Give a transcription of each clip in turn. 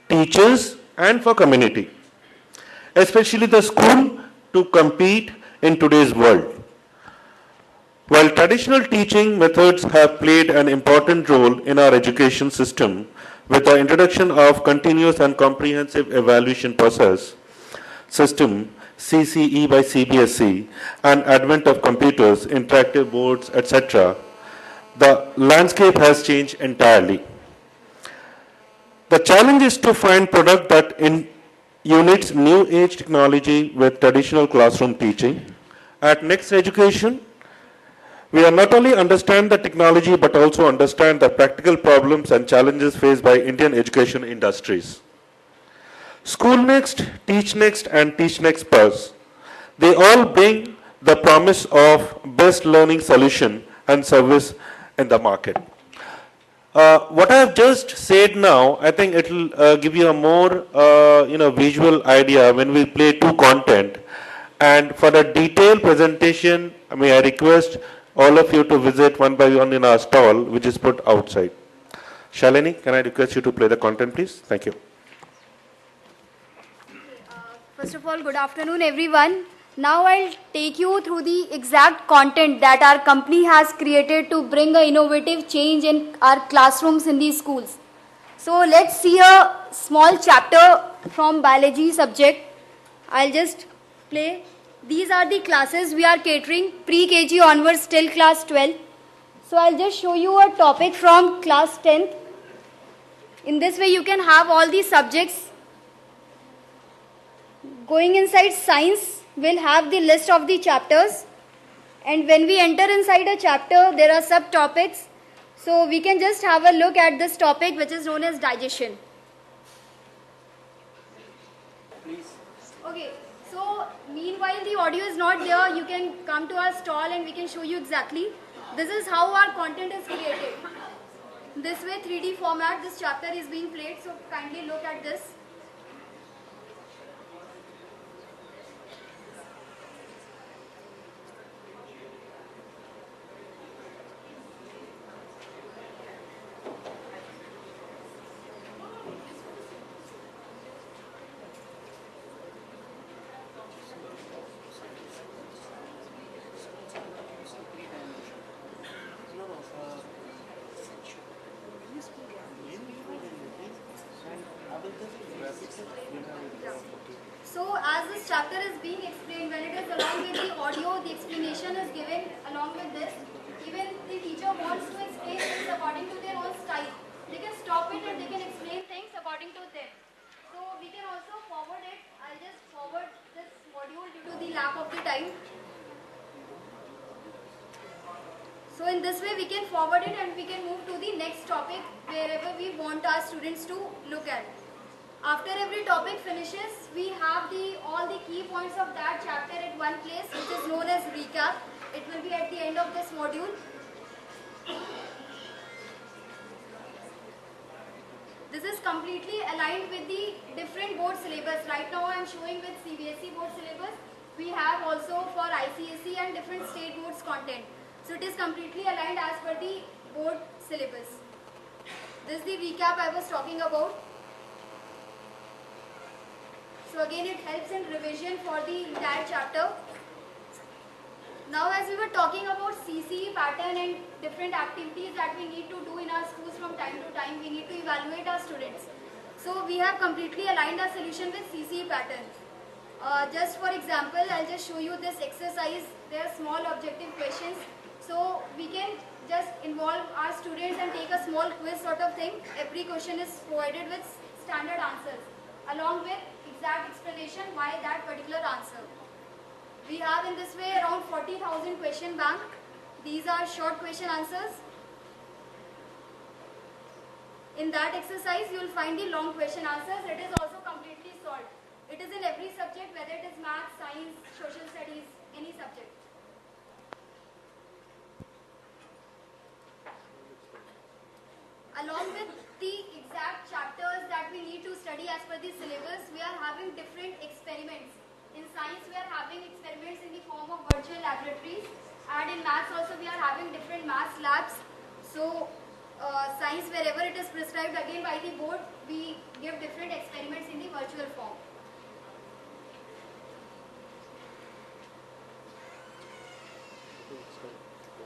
teachers, and for community, especially the school, to compete in today's world. While traditional teaching methods have played an important role in our education system with the introduction of continuous and comprehensive evaluation process system CCE by CBSE and advent of computers, interactive boards, etc., the landscape has changed entirely. The challenge is to find product that unites new age technology with traditional classroom teaching. At Next Education, we are not only understand the technology but also understand the practical problems and challenges faced by Indian education industries. School Next, Teach Next and Teach Next Plus, they all bring the promise of best learning solution and service in the market. What I have just said now, I think it will give you a more visual idea when we play two content. And for the detailed presentation, may I request all of you to visit one by one in our stall, which is put outside. Shalini, can I request you to play the content, please? Thank you. First of all, good afternoon, everyone. Now I'll take you through the exact content that our company has created to bring an innovative change in our classrooms in these schools. So let's see a small chapter from biology subject. I'll just play. These are the classes we are catering, pre-KG onwards till class 12. So I'll just show you a topic from class 10th. In this way you can have all these subjects. Going inside science, we'll have the list of the chapters. And when we enter inside a chapter, there are subtopics. So we can just have a look at this topic, which is known as digestion. Please. Okay. So, meanwhile the audio is not there, you can come to our stall and we can show you exactly. This is how our content is created. This way, 3D format, this chapter is being played, so kindly look at this. So as this chapter is being explained, when it is along with the audio, the explanation is given along with this. Even the teacher wants to explain things according to their own style. They can stop it and they can explain things according to them. So we can also forward it. I'll just forward this module due to the lack of the time. So in this way we can forward it and we can move to the next topic wherever we want our students to look at. After every topic finishes, we have all the key points of that chapter at one place, which is known as recap. It will be at the end of this module. This is completely aligned with the different board syllabus. Right now I am showing with CBSE board syllabus. We have also for ICSE and different state boards content. So it is completely aligned as per the board syllabus. This is the recap I was talking about. So again it helps in revision for the entire chapter. Now as we were talking about CCE pattern and different activities that we need to do in our schools from time to time, we need to evaluate our students. So we have completely aligned our solution with CCE pattern. Just for example, I'll just show you this exercise. There are small objective questions. So we can just involve our students and take a small quiz sort of thing. Every question is provided with standard answers along with exact explanation why that particular answer. We have in this way around 40,000 question bank. These are short question answers. In that exercise you will find the long question answers. It is also completely solved. It is in every subject, whether it is math, science, social studies, any subject. Along with the exact chapters that we need to study as per the syllabus, we are having different experiments. In science, we are having experiments in the form of virtual laboratories, and in maths also we are having different maths labs. So, science, wherever it is prescribed again by the board, we give different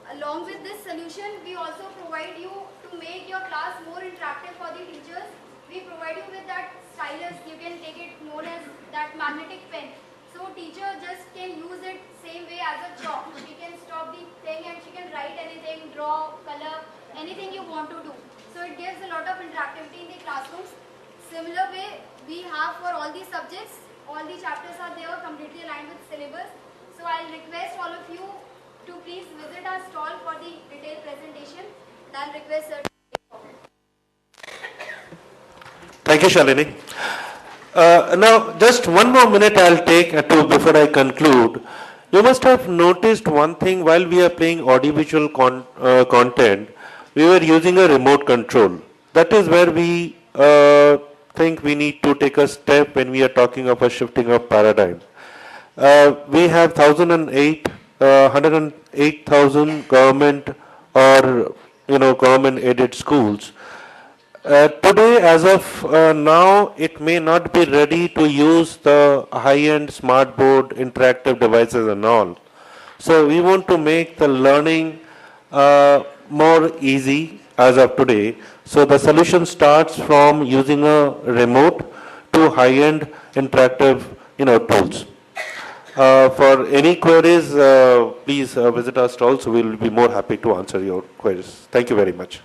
Along with this solution, we also provide you to make your class more interactive for the teachers. We provide you with that stylus, you can take it known as that magnetic pen. So teacher just can use it same way as a chalk. She can stop the thing and she can write anything, draw, color, anything you want to do. So it gives a lot of interactivity in the classrooms. Similar way we have for all the subjects. All the chapters are there completely aligned with syllabus. So I'll request all of you to please visit our stall for the detailed presentation. And I'll request sir to take forward. Thank you, Shalini. Now, just one more minute I'll take before I conclude. You must have noticed one thing while we are playing audiovisual content, we were using a remote control. That is where we think we need to take a step when we are talking of a shifting of paradigm. We have 108,000 government or government aided schools. Today, as of now, it may not be ready to use the high-end smart board interactive devices and all. So we want to make the learning more easy as of today. So the solution starts from using a remote to high-end interactive tools. For any queries, please visit our stall. So we'll be more happy to answer your queries. Thank you very much.